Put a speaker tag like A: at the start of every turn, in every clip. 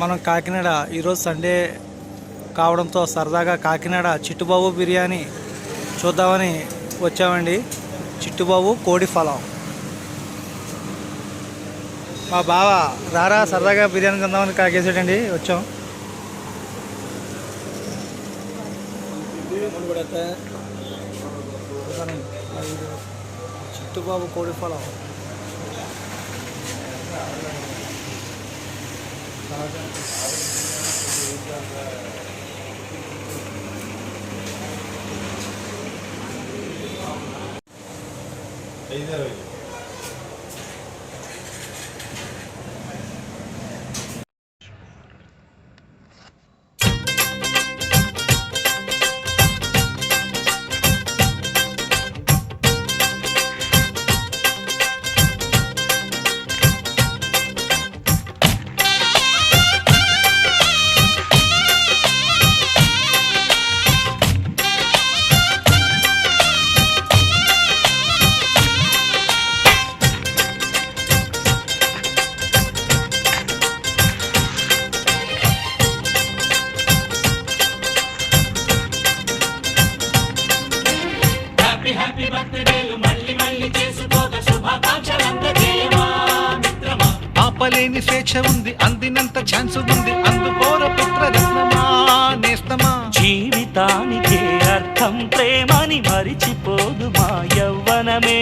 A: మనం కాకినాడ ఈరోజు సండే కావడంతో సరదాగా కాకినాడ చిట్టుబాబు బిర్యానీ చూద్దామని వచ్చామండి. చిట్టుబాబు కోడి ఫలం. మా బావ రారా సరదాగా బిర్యానీ తిందామని కాకేసాడండి. వచ్చాం. చిట్టుబాబు కోడి ఫలం.
B: హ్యాపీ బర్త్డేలు మళ్ళీ మళ్ళీ చేసుకోక శుభాకాంక్షలందజేయమా మిత్రమా. ఆపలేని స్వేచ్ఛ ఉంది, అందినంత ఛాన్స్ ఉంది, అందుకోర పుత్రరత్నమా నేస్తమా. జీవితానికే అర్థం ప్రేమని మరిచిపోదు మా యవ్వనమే.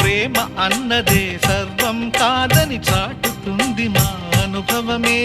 B: ప్రేమ అన్నదే సర్వం కాదని చాటుతుంది మా అనుభవమే.